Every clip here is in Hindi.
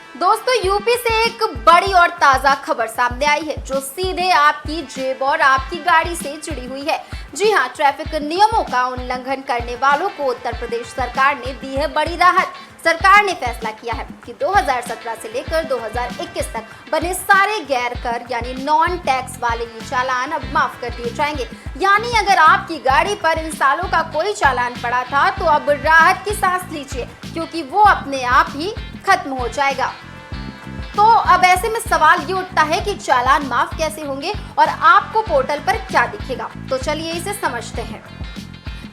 दोस्तों, यूपी से एक बड़ी और ताजा खबर सामने आई है जो सीधे आपकी जेब और आपकी गाड़ी से जुड़ी हुई है। जी हां, ट्रैफिक नियमों का उल्लंघन करने वालों को उत्तर प्रदेश सरकार ने दी है बड़ी राहत। सरकार ने फैसला किया है कि 2017 से लेकर 2021 तक बने सारे गैर कर यानी नॉन टैक्स वाले ये चालान अब माफ कर दिए जाएंगे। यानी अगर आपकी गाड़ी पर इन सालों का कोई चालान पड़ा था तो अब राहत की सांस लीजिए, क्योंकि वो अपने आप ही खत्म हो जाएगा। तो अब ऐसे में सवाल ये उठता है कि चालान माफ कैसे होंगे और आपको पोर्टल पर क्या दिखेगा। तो चलिए इसे समझते हैं।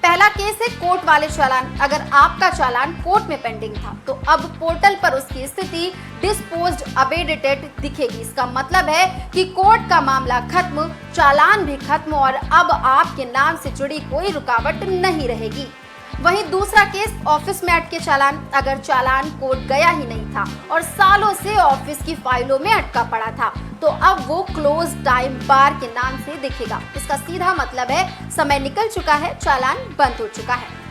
पहला केस है कोर्ट वाले चालान। अगर आपका चालान कोर्ट में पेंडिंग था तो अब पोर्टल पर उसकी स्थिति डिस्पोज्ड अबेडेटेड दिखेगी। इसका मतलब है कि कोर्ट का मामला खत्म, चालान भी खत्म और अब आपके नाम से जुड़ी कोई रुकावट नहीं रहेगी। वहीं दूसरा केस ऑफिस में अटके चालान। अगर चालान कोर्ट गया ही नहीं था और सालों से ऑफिस की फाइलों में अटका पड़ा था तो अब वो क्लोज टाइम बार के नाम से दिखेगा। इसका सीधा मतलब है समय निकल चुका है, चालान बंद हो चुका है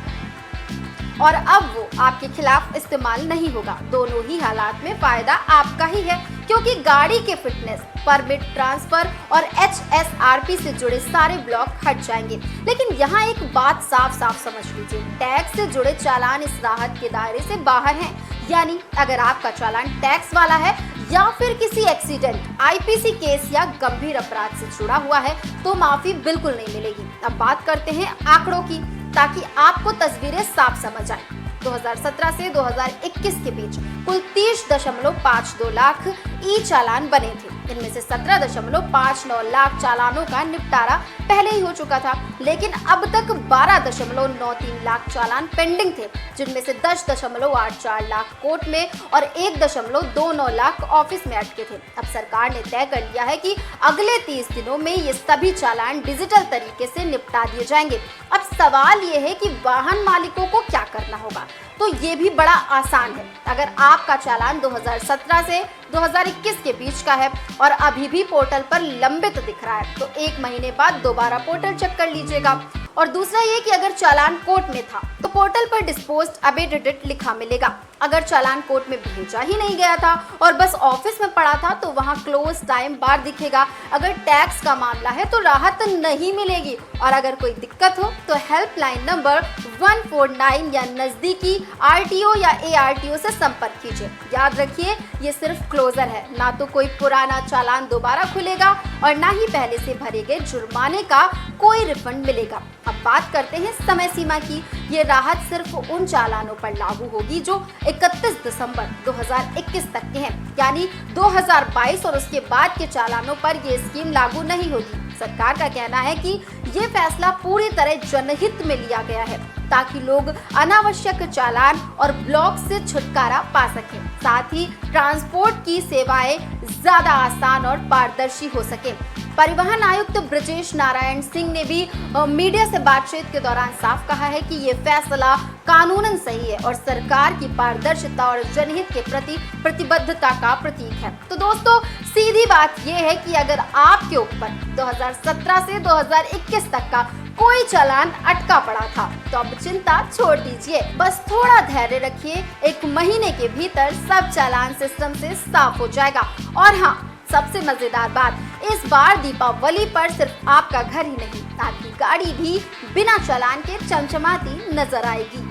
और अब वो आपके खिलाफ इस्तेमाल नहीं होगा। दोनों ही हालात में फायदा आपका ही है, क्योंकि गाड़ी के फिटनेस, परमिट, ट्रांसफर और HSRP से जुड़े सारे ब्लॉक हट जाएंगे। लेकिन यहाँ एक बात साफ साफ समझ लीजिए, टैक्स से जुड़े चालान इस राहत के दायरे से बाहर हैं। यानी अगर आपका चालान टैक्स वाला है या फिर किसी एक्सीडेंट, IPC केस या गंभीर अपराध से जुड़ा हुआ है तो माफी बिल्कुल नहीं मिलेगी। अब बात करते हैं आंकड़ों की, ताकि आपको तस्वीरें साफ समझ आए। 2017 से 2021 के बीच कुल 30.52 लाख ई चालान बने थे। इनमें से 17.59 लाख चालानों का निपटारा पहले ही हो चुका था, लेकिन अब तक 12.93 लाख चालान पेंडिंग थे, जिनमें से 10.84 लाख कोर्ट में और 1.29 लाख ऑफिस में अटके थे। अब सरकार ने तय कर लिया है कि अगले 30 दिनों में ये सभी चालान डिजिटल तरीके से निपटा दिए जाएंगे। अब सवाल ये है कि वाहन मालिकों को क्या करना होगा। तो ये भी बड़ा आसान है। अगर आपका चालान 2017 से 2021 के बीच का है और अभी भी पोर्टल पर लंबित दिख रहा है तो 1 महीने बाद दोबारा पोर्टल चेक कर लीजिएगा। और दूसरा ये कि अगर चालान कोर्ट में था तो पोर्टल पर डिस्पोज्ड अबेडेटेड लिखा मिलेगा। अगर चालान कोर्ट में भेजा ही नहीं गया था और बस ऑफिस में पड़ा था तो वहाँ क्लोज टाइम बार दिखेगा। अगर टैक्स का मामला है तो राहत नहीं मिलेगी और अगर कोई दिक्कत हो तो हेल्पलाइन नंबर 149 या नजदीकी RTO या ARTO से संपर्क कीजिए। याद रखिए, ये सिर्फ क्लोजर है, ना तो कोई पुराना चालान दोबारा खुलेगा और ना ही पहले से भरे गए जुर्माने का कोई रिफंड मिलेगा। अब बात करते हैं समय सीमा की। ये राहत सिर्फ उन चालानों पर लागू होगी जो 31 दिसंबर 2021 तक के हैं, यानी 2022 और उसके बाद के चालानों पर ये स्कीम लागू नहीं होगी। सरकार का कहना है कि ये फैसला पूरी तरह जनहित में लिया गया है ताकि लोग अनावश्यक चालान और ब्लॉक से छुटकारा पा सकें, साथ ही ट्रांसपोर्ट की सेवाएं ज्यादा आसान और पारदर्शी हो सके। परिवहन आयुक्त ब्रजेश नारायण सिंह ने भी मीडिया से बातचीत के दौरान साफ कहा है कि ये फैसला कानूनन सही है और सरकार की पारदर्शिता और जनहित के प्रति प्रतिबद्धता का प्रतीक है। तो दोस्तों, सीधी बात ये है कि अगर आपके ऊपर 2017 से 2021 तक का कोई चालान अटका पड़ा था तो अब चिंता छोड़ दीजिए, बस थोड़ा धैर्य रखिए। 1 महीने के भीतर सब चालान सिस्टम से साफ हो जाएगा। और हाँ, सबसे मजेदार बात, इस बार दीपावली पर सिर्फ आपका घर ही नहीं, आपकी गाड़ी भी बिना चालान के चमचमाती नजर आएगी।